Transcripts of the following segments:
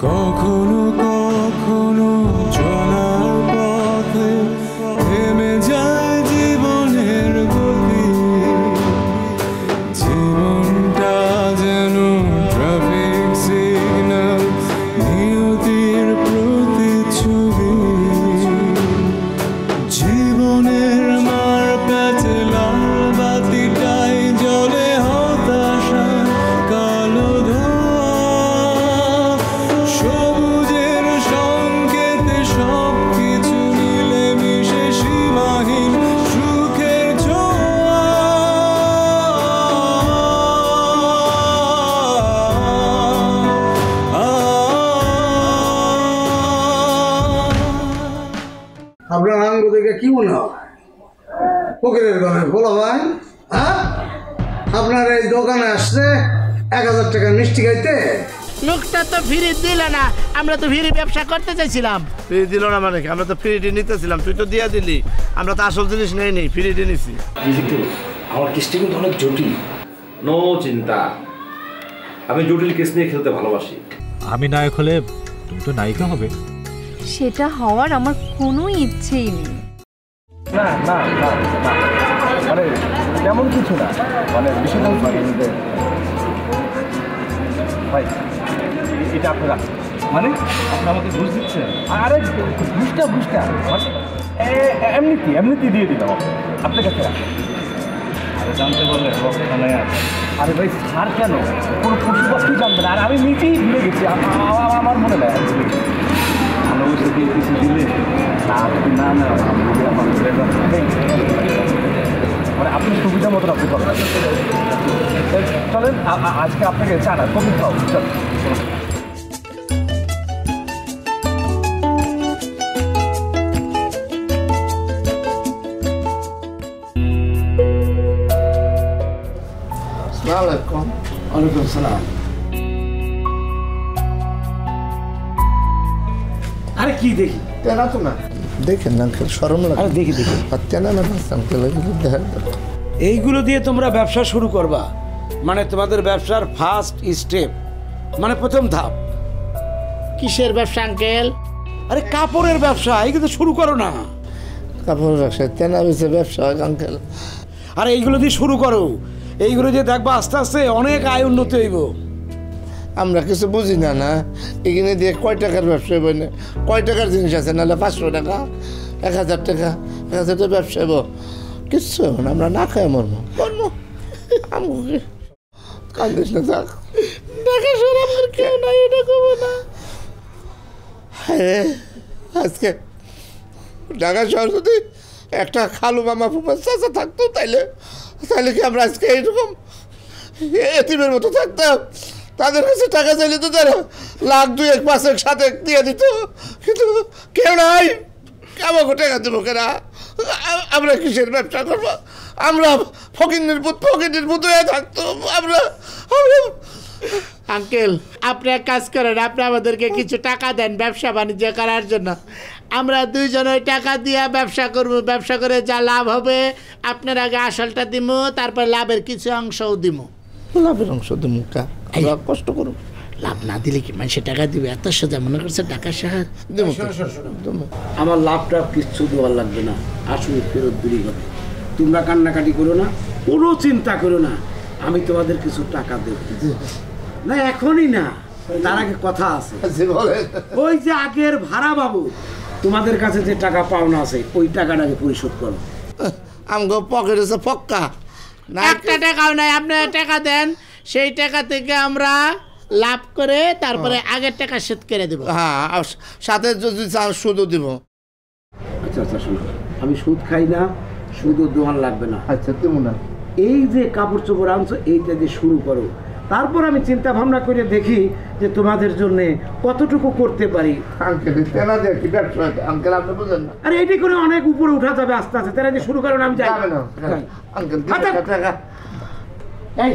কখনো কখনো চলার পথে থেমে যায় জীবনের গতি, জীবনটা যেন ট্রাফিক সিগন্যাল, নিয়তির প্রতিচ্ছবি। জীবনের মার প্যাচে লাল বাতিটাই জ্বলে হতাশা কালো সবুজের সংকেতে সবকিছু মিলে মিশে সীমাহীন সুখের ছোঁয়া। আপনার আঙ্গ দেখে কি মনে হয়? ফকিরের ঘরে বলো ভাই, হ্যাঁ? আপনার এই দোকানে আসছে 1000 টাকা মিষ্টি খাইতে। লোকটা তো ফ্রি দিল না, আমরা তো ফ্রি ব্যবসা করতে চাইছিলাম। ফ্রি দিল না মানে আমরা তো ফ্রিটি নিতেছিলাম, তুই তো দিয়ে দিলি, আমরা তো আসল জিনিস নেই ফ্রিটি নিছি। আমার কেসটা কিন্তু অনেক জটিল। নো চিন্তা, আমি জটিল কেস নিয়ে খেলতে ভালোবাসি। আমি নায়ক হলে তুমি তো নায়িকা হবে। সেটা হওয়ার আমার কোনো ইচ্ছেই নেই। না না না না, মানে তেমন কিছু না, মানে বিষয়টা ভাই এটা আপনারা মানে আপনি আমাকে ঘুষ দিচ্ছেন। আরে ঘুষটা মানে এমনিতে দিয়ে দিলাম আপনার কাছে। আরে জানতে বললে থানায় আছে। আরে ভাই স্যার কেন, কোনো পশু পাখি জানবে না। আর আমি নিজেই ভুলে গেছি, আমার মনে নেয় ভালোবেসে দিয়ে কিছু দিলে না আপনি না না মানে আপনি সুবিধা মতন আপনি করেন। চলেন আজকে আপনাকে চান আর কবি খাও। চলেন ওয়ালাইকুম সালাম। আরে কি দেখি তেনা তো না দেখেন না, শরম লাগে। আরে দেখি তেনা না দেখা। এইগুলো দিয়ে তোমরা ব্যবসা শুরু করবা, মানে তোমাদের ব্যবসার ফার্স্ট স্টেপ, মানে প্রথম ধাপ। কিসের ব্যবসা আঙ্কেল? আরে কাপড়ের ব্যবসা, এইগুলো শুরু করো না। কাপড়ের ব্যবসা তেনা বেশি ব্যবসা আঙ্কেল। আরে এইগুলো দিয়ে শুরু করো, এইগুলো দিয়ে দেখবা আস্তে আস্তে অনেক আয় উন্নতি হইব। আমরা কিছু বুঝি না না, এখানে দিয়ে কয় টাকার ব্যবসা হইব না, কয় টাকার জিনিস আছে, নাহলে 500 টাকা 1000 টাকা 1000 টাকা ব্যবসা হইব, কিচ্ছু হবে না। আমরা না খাই মরবো আমাকে কান্দিস না, থাক টাকা সর, আমার কেউ নাই, এটা করবো না। হ্যাঁ আজকে ঢাকা শহর যদি একটা খালু মামা ফুফা চাচা থাকতো, তাইলে কি আমরা আজকে এইরকম এতিমের মতো থাকতাম? তাদের কাছে টাকা চাইলে তো তারা 1,00,000 2,1 5 সাথে দিয়ে দিত, কিন্তু কেউ নাই। আমাকে টাকা দেবো কেনা? আমরা কিসের ব্যবসা করবো? আমরা ফকিরের পুত হয়ে থাকতো। আমরা আঙ্কেল আপনি এক কাজ করেন, আপনি আমাদেরকে কিছু টাকা দেন ব্যবসা বাণিজ্য করার জন্য। আমরা দুইজন ওই টাকা দিয়ে ব্যবসা করব, ব্যবসা করে যা লাভ হবে আপনার আগে আসলটা দিব, তারপর লাভের কিছু অংশও দিব। লাভের অংশ দেবো, কষ্ট করুন। লাভ না দিলে কি মানুষের টাকা দিবে? এত সোজা মনে করছে টাকা সাহার দেবো। আমার লাভটা কিচ্ছু দেওয়ার লাগবে না, আসলে ফেরত দিলেই হবে। তোমরা কান্নাকাটি করো না, কোনো চিন্তা করো না, আমি তোমাদের কিছু টাকা দেব। না এখনই না, তার আগে কথা আছে। ওই যে আগের ভাড়া বাবু, তোমাদের কাছে যে টাকা পাওনা আছে ওই টাকাটাকে পরিশোধ করো। আমগো পকেটে আছে পক্কা না, একটা টাকাও নাই। আপনি টাকা দেন, সেই টাকা থেকে আমরা লাভ করে তারপরে আগের টাকা শোধ করে দেবো। হ্যাঁ, সাথে যদি চান সুদও দিব। আচ্ছা আচ্ছা শোনো, আমি সুদ খাই না, সুদও দোহান লাগবে না। আচ্ছা তেমন না, এই যে কাপড় চোপড় আনছো এইটা দিয়ে শুরু করো, তারপর আমি চিন্তা ভাবনা করে দেখি যে তোমাদের জন্য কতটুকু করতে পারি। আঙ্কেল তেনা দিয়ে কি ব্যবসা আঙ্কেল আপনি বুঝেন না? আরে এটি করে অনেক উপরে উঠা যাবে আস্তে আস্তে। তেনা দিয়ে শুরু করো না, আমি যাই না আঙ্কেল। টাকা এই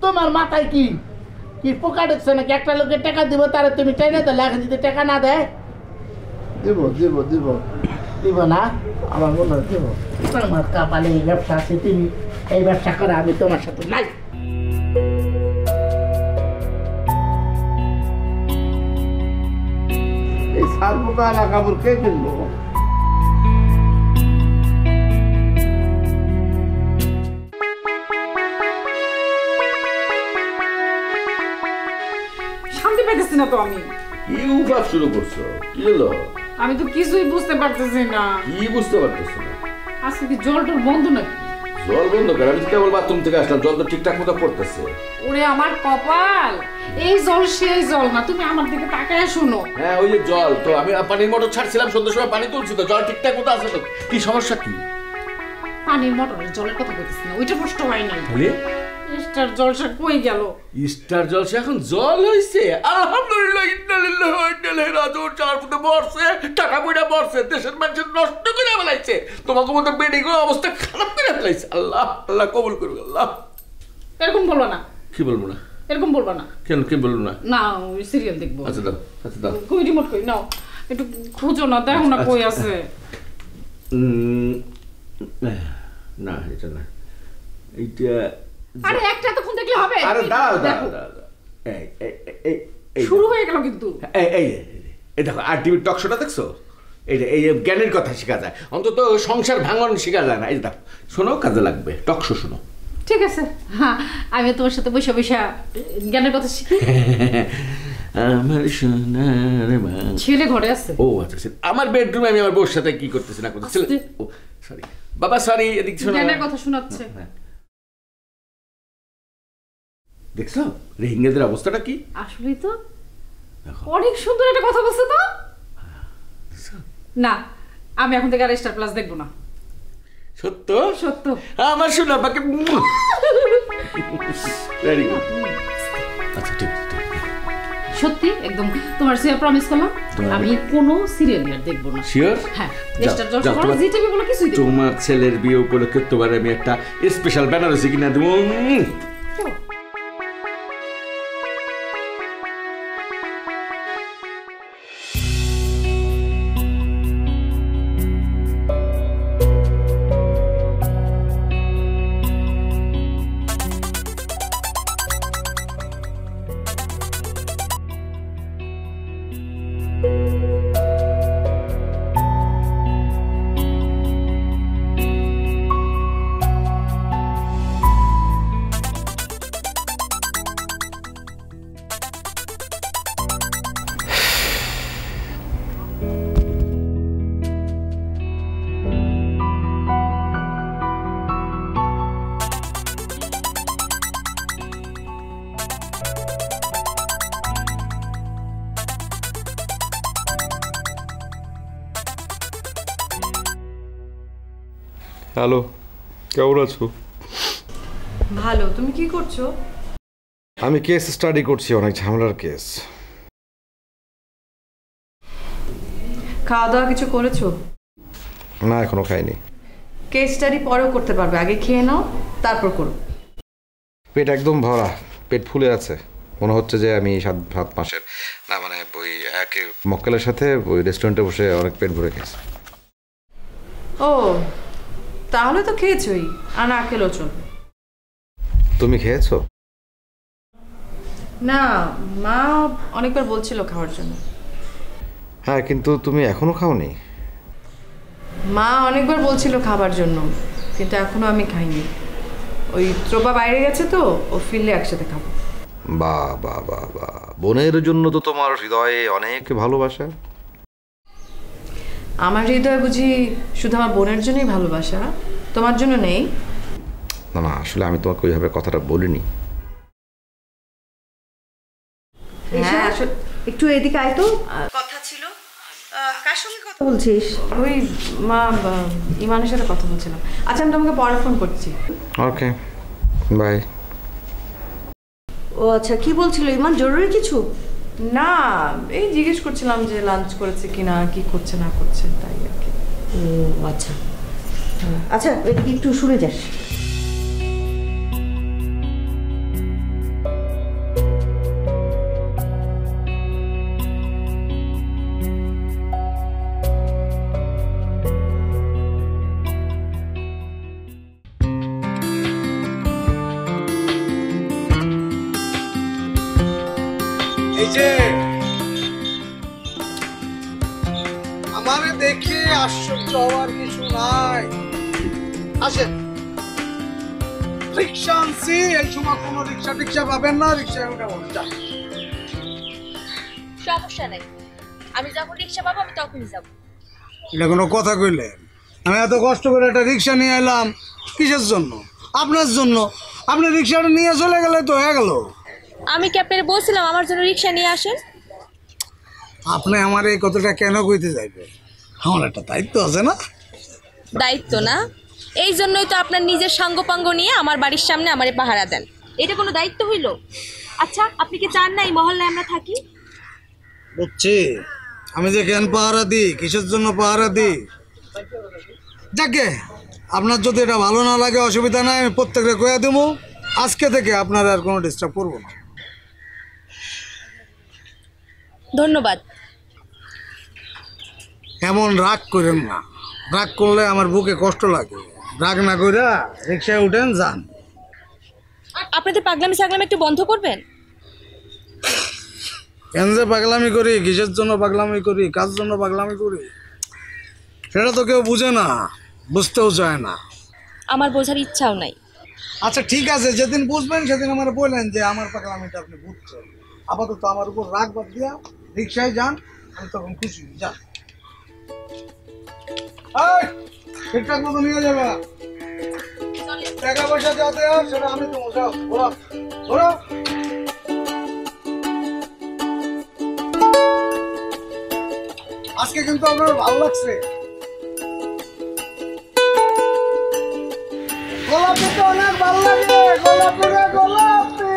তোমার মাথায় কি কি পোকা দেখছে নাকি? একটা লোকের টাকা দিব, তারা তুমি চাই না তো লেখা যদি টাকা না দেয়? দিব দিব দিব দিব না? আমার মনে হয় দিব। আমার কপালে এই ব্যবসা আছে, তুমি এই ব্যবসা করে, আমি তোমার সাথে নাই। থাকবো কারা কাপড় কে কিনবো? শান্তি পাইতেছি না তো আমি। কি উপাস শুরু করছো? কি হলো? আমি তো কিছুই বুঝতে পারতেছি না। কি বুঝতে পারতেছো না? আজকে কি জল টল বন্ধ নাকি? জল বন্ধ করে? আমি কেবল বাথরুম থেকে আসলাম, জল তো ঠিকঠাক মতো পড়তেছে। ওরে আমার কপাল, এই জল সেই জল না, তুমি আমার দিকে তাকায় শোনো। হ্যাঁ ওই যে জল, তো আমি পানির মোটর ছাড়ছিলাম, সন্ধ্যার সময় পানি তুলছি, তো জল ঠিকঠাক মতো আছে তো। কি সমস্যা কি? পানির মোটরের জলের কথা বলতেছি না, ওইটা প্রশ্ন হয় নাই। খালি স্টার জলসা কই গেল? স্টার জলসা এখন জল হইছে। আলহামদুলিল্লাহ, ইন্নালিল্লাহি ওয়া ইন্না ইলাইহি রাজিউন। চার ফুটে মরছে, টাকা পয়সা মরছে, দেশের মানুষের নষ্ট করে ফেলাইছে, তোমাকে মতো বেডিং অবস্থা খারাপ করে ফেলাইছে। আল্লাহ আল্লাহ কবুল করুক আল্লাহ। এরকম বলবো না। কি বলবো না? এরকম বলবো না। কেন কি বলবো না? না ওই সিরিয়াল দেখবো। আচ্ছা দাও, আচ্ছা দাও। কই রিমোট কই? নাও একটু খুঁজো না, দেখো না কই আছে। না এটা না, এইটা। আরে একটা তো ফোন দেখলে হবে? আরে দাও দাও দাও। এই এই এই শুরু হয়ে গেল কিন্তু। এই এই এই দেখো, আর টিভির টক শোটা দেখছো? এইটা এই জ্ঞানের কথা শেখা যায়, অন্তত সংসার ভাঙন শেখা যায় না। এই দেখো শোনো, কাজে লাগবে, টক শো শোনো। ঠিক আছে, হ্যাঁ আমি তোমার সাথে বসে বসে জ্ঞানের কথা শিখি। আমার সোনার মা। ছেলে ঘরে আছে? ও আচ্ছা, আমার বেডরুমে আমি আমার বউর সাথে কি করতেছি না করতেছি। ও সরি বাবা, সরি, এদিক শোনো। জ্ঞানের কথা শোনাচ্ছে। দেখছো রোহিঙ্গাদের অবস্থাটা কি? আসলেই তো অনেক সুন্দর একটা কথা বলছে তো। না আমি এখন থেকে আর স্টার প্লাস দেখবো না। সত্য সত্য। আমার শোনা বাকি। Very good. আচ্ছা ঠিক আছে, সত্যি একদম তোমার সিরিয়াল প্রমিস করলাম, আমি কোনো সিরিয়াল আর দেখবো না। শিওর? হ্যাঁ, স্টার জলসা বলো, জি টিভি বলো, কিছুই দেখবো। তোমার ছেলের বিয়ে উপলক্ষে তোমার আমি একটা স্পেশাল বেনারসি কিনা দেবো। হ্যালো, কেমন আছো? ভালো। তুমি কি করছো? আমি কেস স্টাডি করছি, অনেক ঝামেলার কেস। খাওয়া দাওয়া কিছু করেছো? না, এখনো খাইনি। কেস স্টাডি পরেও করতে পারবে, আগে খেয়ে নাও তারপর করো। পেট একদম ভরা, পেট ফুলে আছে, মনে হচ্ছে যে আমি 7 মাসের না, মানে ওই এক মক্কেলের সাথে ওই রেস্টুরেন্টে বসে অনেক পেট ভরে গেছে। ও তাহলে তো খেয়েছোই, আর না খেলেও চলবে। তুমি খেয়েছো? না, মা অনেকবার বলছিল খাওয়ার জন্য। হ্যাঁ, কিন্তু তুমি এখনো খাওনি? মা অনেকবার বলছিল খাবার জন্য, কিন্তু এখনো আমি খাইনি। ওই ত্রোপা বাইরে গেছে তো, ও ফিরলে একসাথে খাবো। বাহ বাহ বাহ বাহ, বোনের জন্য তো তোমার হৃদয়ে অনেক ভালোবাসা। আমার হৃদয়ে বুঝি শুধু আমার বোনের জন্যই ভালোবাসা, তোমার জন্য নেই? না না, আসলে আমি তোমাকে ওইভাবে কথাটা বলিনি। হ্যাঁ, একটু এদিকে আয় তো, কথা ছিল। কার সঙ্গে কথা বলছিস? ওই মা ইমানের সাথে কথা বলছিলাম। আচ্ছা আমি তোমাকে পরে ফোন করছি। Okay bye. ও আচ্ছা, কি বলছিল ইমান? জরুরি কিছু? না, এই জিজ্ঞেস করছিলাম যে লাঞ্চ করেছে কিনা, কি করছে না করছে, তাই আর কি। আচ্ছা আচ্ছা, এদিকে একটু শুনে যাস। আমারে দেখে আশ্চর্য হওয়ার কিছু নাই। আসেন, রিক্সা আনছি, এই সময় কোনো রিক্সা পাবেন না, রিক্সায় উঠাবো। সমস্যা নাই, আমি যখন রিক্সা পাবো আমি তখনই যাবো। এটা কোনো কথা কইলেন? আমি এত কষ্ট করে একটা রিক্সা নিয়ে এলাম কিসের জন্য? আপনার জন্য। আপনি রিক্সাটা নিয়ে চলে গেলে তো হয়ে গেল। আমি কি আপনার বলছিলাম আমার জন্য রিক্সা নিয়ে আসেন? আপনি আমার এই কথাটা কেন কইতে যাইবেন? আমার একটা দায়িত্ব আছে না? দায়িত্ব না? এই জন্যই তো আপনার নিজের সাঙ্গপাঙ্গ নিয়ে আমার বাড়ির সামনে আমারে পাহারা দেন। এটা কোনো দায়িত্ব হইল? আচ্ছা, আপনি কি চান না এই মহল্লায় আমরা থাকি? বুঝছি, আমি যে কেন পাহারা দিই, কিসের জন্য পাহারা দিই। যাকে আপনার যদি এটা ভালো না লাগে অসুবিধা নাই, আমি প্রত্যেকটা কয়ে দেবো। আজকে থেকে আপনার আর কোনো ডিস্টার্ব করবো না। ধন্যবাদ। এমন রাগ করেন না, রাগ করলে আমার বুকে কষ্ট লাগে। রাগ না কইরা রিক্সায় উঠেন, যান। আপনাদের পাগলামি সাগলামি একটু বন্ধ করবেন? কেন যে পাগলামি করি, কিসের জন্য পাগলামি করি, কার জন্য পাগলামি করি, সেটা তো কেউ বুঝে না, বুঝতেও চায় না। আমার বোঝার ইচ্ছাও নাই। আচ্ছা ঠিক আছে, যেদিন বুঝবেন সেদিন আমার বললেন যে আমার পাগলামিটা আপনি বুঝছেন। আপাতত আমার উপর রাগ বাদ দিয়া রিক্সায় যান, আমি তখন খুশি। যান, ঠিকঠাক মতো নিয়ে যাবে। টাকা পয়সা যাতে আর সেটা আমি তো যাও ঘোরা ঘোরা। আজকে কিন্তু আপনার ভালো লাগছে। গোলাপি তো অনেক ভালো লাগে, গোলাপি রে গোলাপি।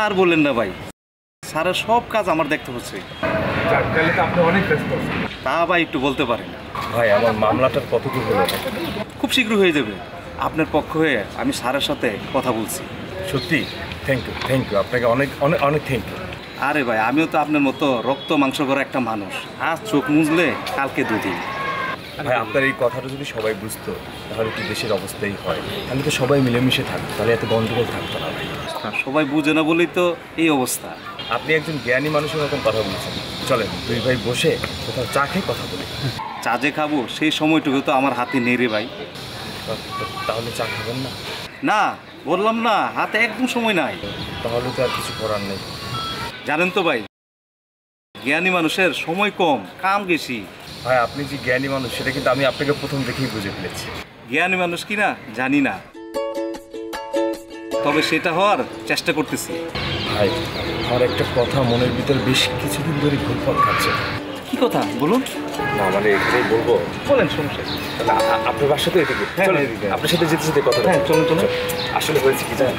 আর বললেন না ভাই, স্যারের সব কাজ আমার দেখতে হচ্ছে। আপনি অনেক ব্যস্ত। তা ভাই একটু বলতে পারেন? ভাই আমার মামলাটার কতটুকু হলো? খুব শীঘ্র হয়ে যাবে। আপনার পক্ষ হয়ে আমি স্যারের সাথে কথা বলছি। সত্যি থ্যাংক ইউ আপনাকে অনেক অনেক অনেক থ্যাংক ইউ। আরে ভাই, আমিও তো আপনার মতো রক্ত মাংস করা একটা মানুষ। আজ চোখ মুজলে কালকে দুদিন। ভাই আপনার এই কথাটা যদি সবাই বুঝতো তাহলে কি দেশের অবস্থাই হয়। তাহলে তো সবাই মিলেমিশে থাকতো, তাহলে এত গন্ডগোল থাকতো না ভাই। সবাই বুঝে না বলেই তো এই অবস্থা। আপনি একজন জ্ঞানী মানুষের মতন কথা বলছেন। চলেন দুই ভাই বসে কোথাও চা খেয়ে কথা বলি। চা যে খাবো সেই সময়টুকু তো আমার হাতে নেই রে ভাই। তাহলে চা খাবেন না? না, বললাম না, হাতে একদম সময় নাই। তাহলে তো আর কিছু করার নেই। জানেন তো ভাই, জ্ঞানী মানুষের সময় কম, কাম বেশি। ভাই আপনি যে জ্ঞানী মানুষ সেটা কিন্তু আমি আপনাকে প্রথম দেখেই বুঝে ফেলেছি। জ্ঞানী মানুষ কিনা জানি না, তবে সেটা হওয়ার চেষ্টা করতেছি। ভাই আমার একটা কথা মনের ভিতরে বেশ কিছুদিন ধরে ঘুরপাক খাচ্ছে। কি কথা বলুন? না মানে এটাই বলবো। বলেন, সমস্যা। আপনার বাসা তো এদিকে, আপনার সাথে যেতে যেতে কথা। হ্যাঁ চলুন চলুন। আসলে হয়েছে কি জানেন,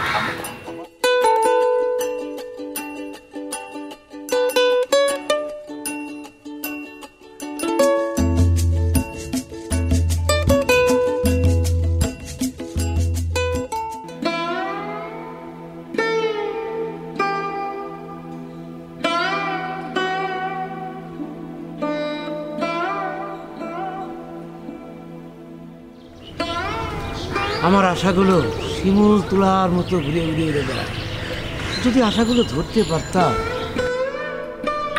আমার আশাগুলো শিমুল তোলার মতো ঘুরে ঘুরে উড়ে বেড়ায়। যদি আশাগুলো ধরতে পারতাম।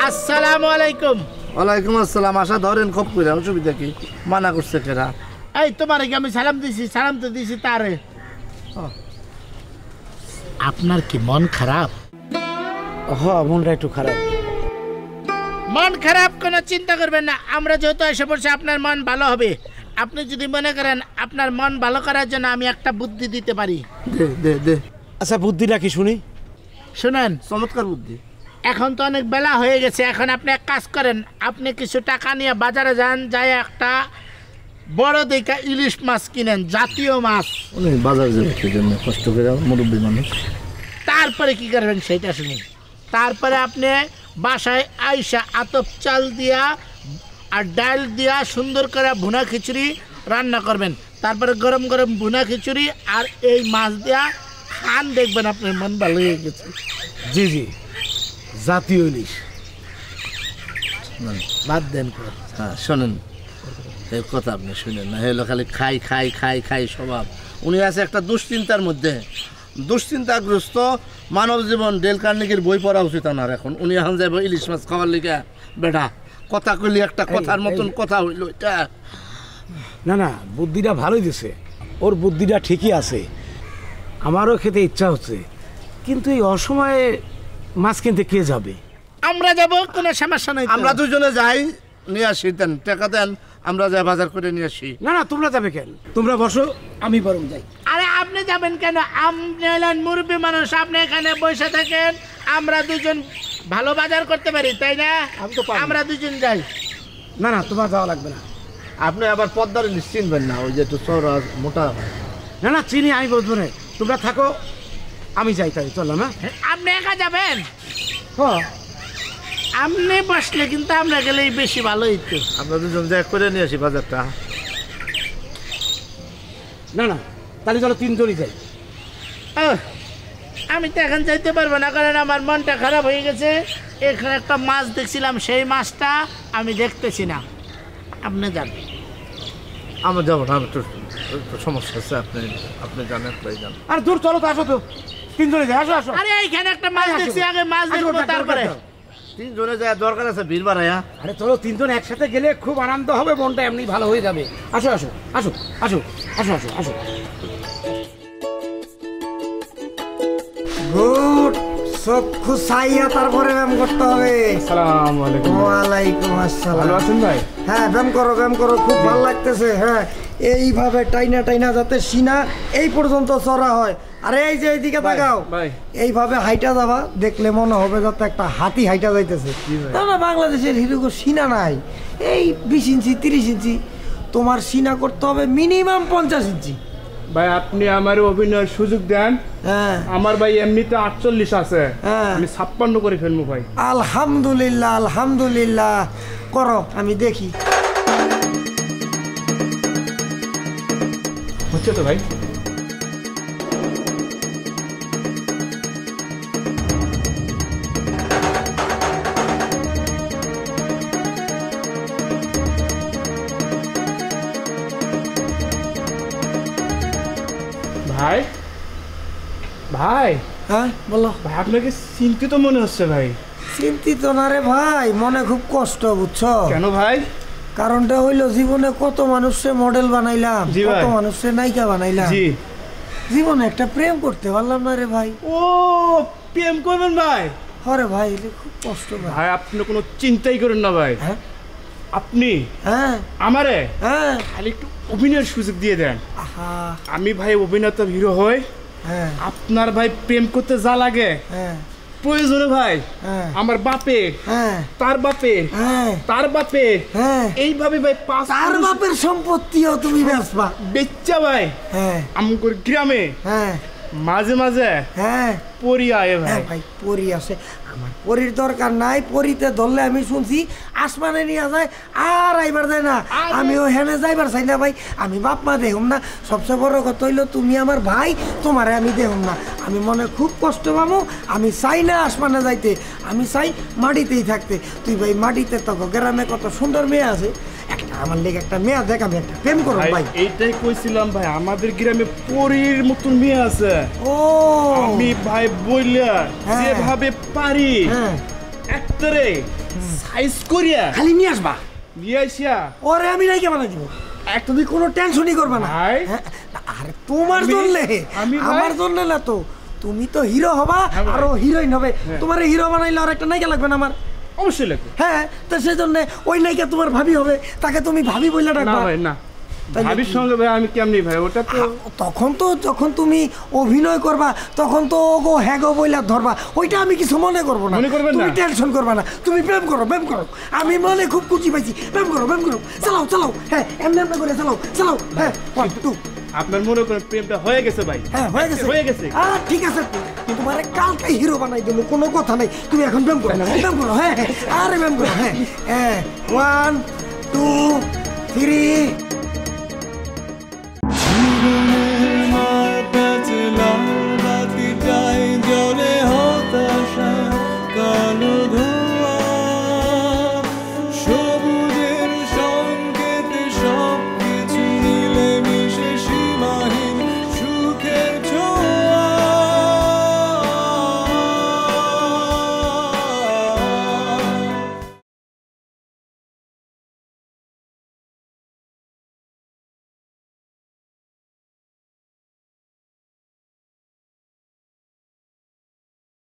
আসসালামু আলাইকুম। ওয়ালাইকুম আসসালাম। আশা ধরেন খুব করে, অসুবিধা কি? মানা করছে কেরা? এই তোমার কি আমি সালাম দিছি? সালাম তো দিছি তারে। আপনার কি মন খারাপ? মনটা একটু খারাপ। মন খারাপ কোনো চিন্তা করবেন না, আমরা যেহেতু এসে পড়ছি আপনার মন ভালো হবে। আপনি যদি মনে করেন আপনার মন ভালো করার জন্য আমি একটা বুদ্ধি দিতে পারি। দে দে দে। আচ্ছা বুদ্ধিটা কি শুনি? শুনেন, চমৎকার বুদ্ধি। এখন তো অনেক বেলা হয়ে গেছে, এখন আপনি এক কাজ করেন, আপনি কিছু টাকা নিয়ে বাজারে যান, যাই একটা বড় দেখা ইলিশ মাছ কিনেন, জাতীয় মাছ। বাজার যাবে কি জন্য? কষ্ট করে মুরব্বী মানুষ। তারপরে কি করবেন সেটা শুনুন। তারপরে আপনি বাসায় আইসা আতপ চাল দিয়া আর ডাল দিয়া সুন্দর করে ভুনা খিচুড়ি রান্না করবেন। তারপরে গরম গরম ভুনা খিচুড়ি আর এই মাছ দিয়া খান, দেখবেন আপনার মন ভালো হয়ে গেছে। জি জি, জাতীয় ইলিশ। বাদ দেন। হ্যাঁ শোনেন, এই কথা আপনি শুনেন না, হলো খালি খাই খাই খাই খাই স্বভাব। উনি আছে একটা দুশ্চিন্তার মধ্যে, দুশ্চিন্তাগ্রস্ত মানব জীবন। ডেল কার্নেগির বই পড়া উচিত ওনার এখন। উনি এখন যাবো ইলিশ মাছ খাওয়ার লিগে। বেটা কথা কইলি একটা কথার মতন কথা হইল এটা। না না, বুদ্ধিটা ভালোই দিছে, ওর বুদ্ধিটা ঠিকই আছে। আমারও খেতে ইচ্ছা হচ্ছে, কিন্তু এই অসময়ে মাছ কিনতে কে যাবে? আমরা যাব, কোনো সমস্যা নেই। আমরা দুজনে যাই, নিয়ে আসি। দেন টাকা দেন, আমরা যাই বাজার করে নিয়ে আসি। না না, তোমরা যাবে কেন? তোমরা বসো, আমি বরং যাই। আরে আপনি যাবেন কেন? আপনি হলেন মুরব্বী মানুষ, আপনি এখানে বসে থাকেন, আমরা দুজন ভালো বাজার করতে পারি, তাই না? আমরা দুজন যাই। না না, তোমার যাওয়া লাগবে না। আপনি আবার পদ্মার ইলিশ চিনবেন না, ওই যে একটু চওড়া মোটা। না না, চিনি, আমি বলবো না। তোমরা থাকো, আমি যাই। তাই চলো না। আপনি একা যাবেন? হ্যাঁ, আপনি বসলে কিন্তু আমরা গেলেই বেশি ভালো হইতো। আমরা দুজন যাই করে নিয়ে আসি বাজারটা। না না, তাহলে চলো তিনজনই যাই। আমি তো এখন যাইতে পারবো না, কারণ আমার মনটা খারাপ হয়ে গেছে। এখানে একটা মাছ দেখছিলাম, সেই মাছটা আমি দেখতেছি না। আপনি যান। আমরা যাবো না, একটু সমস্যা আছে। আপনি জানেন, তাই জান। আর দূর চলো তো, আসো তো, তিনজনে যাই। আসো আসো। আরে এইখানে একটা মাছ দেখছি, আগে মাছ দেখবো তারপরে। তিনজনে যায় দরকার আছে, ভিড় বাড়ায়া। আরে চলো, তিনজন একসাথে গেলে খুব আনন্দ হবে, মনটা এমনি ভালো হয়ে যাবে। আসো আসো আসো আসো আসো আসো আসো। গুড, চক্ষু চাইয়া তারপরে ব্যায়াম করতে হবে। আসসালামু আলাইকুম। ওয়ালাইকুম আসসালাম। ভালো আছেন ভাই? হ্যাঁ, ব্যায়াম করো ব্যায়াম করো, খুব ভালো লাগতেছে। হ্যাঁ, এইভাবে টাইনা টাইনা যাতে সিনা এই পর্যন্ত চড়া হয়। আরে এই যে এইদিকে তাকাও, এইভাবে হাইটা যাবা, দেখলে মনে হবে যাতে একটা হাতি হাইটা যাইতেছে। না, বাংলাদেশের হিরোগো সিনা নাই, এই 20 ইঞ্চি 30 ইঞ্চি। তোমার সিনা করতে হবে মিনিমাম 50 ইঞ্চি। ভাই আপনি আমার অভিনয়ের সুযোগ দেন। আমার ভাই এমনিতে 48 আছে, আমি 56 করে ফেলবো ভাই। আলহামদুলিল্লাহ আলহামদুলিল্লাহ, করো, আমি দেখি। হচ্ছে তো ভাই। ভাই ভাই, হ্যাঁ বলো ভাই। আপনাকে চিন্তিত মনে হচ্ছে ভাই। চিন্তিত না রে ভাই, মনে খুব কষ্ট, বুঝছো? কেন ভাই? কারণটা হইলো, জীবনে কত মানুষে মডেল বানাইলাম, কত মানুষে নায়িকা বানাইলাম, জীবনে একটা প্রেম করতে পারলাম না রে ভাই। ও, প্রেম করবেন ভাই? হরে ভাই, খুব কষ্ট ভাই। ভাই আপনি কোনো চিন্তাই করেন না ভাই। আপনি আমারে খালি একটু অভিনয়ের সুযোগ দিয়ে দেন। আমি ভাই অভিনেতা হিরো হই। আপনার ভাই প্রেম করতে যা লাগে প্রয়োজনে ভাই আমার বাপে, তার বাপে, তার বাপে, এইভাবে ভাই তার বাপের সম্পত্তিও তুমি বেচবা। বেচ্চা ভাই আমগর গ্রামে মাঝে মাঝে পরি আয় ভাই। পরি আসে, আমার পরির দরকার নাই। পরিতে ধরলে আমি শুনছি আসমানে নিয়ে যায়, আর আইবার যায় না। আমিও হেনে যাইবার চাই না ভাই। আমি বাপ মা দেখুম না। সবচেয়ে বড় কথা হইলো, তুমি আমার ভাই, তোমারে আমি দেখুম না। আমি মনে খুব কষ্ট পাবো। আমি চাই না আসমানে যাইতে, আমি চাই মাটিতেই থাকতে। তুই ভাই মাটিতে থাকো, গ্রামে কত সুন্দর মেয়ে আছে, একটা আমার লেগে একটা মেয়ে দেখ, আমি একটা প্রেম করব ভাই। এইটাই কইছিলাম ভাই, আমাদের গ্রামে পরীর মতন মেয়ে আছে। ও, আমি ভাই বইলা যেভাবে পারি একটারে সাইজ করিয়া খালি নিয়ে আসবা। নিয়ে আসিয়া ওরে আমি নাই কেমন দিব, একটা তুই কোনো টেনশনই করবা না। আরে তোমার জন্য, আমার জন্য না তো। তুমি তো হিরো হবা, আরো হিরোইন হবে। তোমার হিরো বানাইলে আর একটা নায়িকা লাগবে না আমার? অবশ্যই লাগবে। হ্যাঁ, তো সেই জন্য ওই নায়িকা তোমার ভাবি হবে, তাকে তুমি ভাবি বইলা ডাকবা। না ভাই না, ভাবির সঙ্গে ভাই আমি কেমনি ভাই, ওটা তো তখন তো যখন তুমি অভিনয় করবা তখন তো গো হ্যাঁ গো বইলা ধরবা, ওইটা আমি কিছু মনে করবো না। তুমি টেনশন করবা না, তুমি প্রেম করো প্রেম করো। আমি মনে খুব খুশি পাইছি, প্রেম করো প্রেম করো। চালাও চালাও, হ্যাঁ এমনি এমনি করে চালাও চালাও। হ্যাঁ 1 2 আপনার মনে করেন প্রেমটা হয়ে গেছে ভাই। হ্যাঁ হয়ে গেছে, হয়ে গেছে। ঠিক আছে, তোমার কালকে হিরো বানাই দেবো, কোনো কথা নাই। তুমি এখন ব্যায়াম করো, ব্যায়াম করো। হ্যাঁ আরে ব্যায়াম করো। হ্যাঁ 1 2 3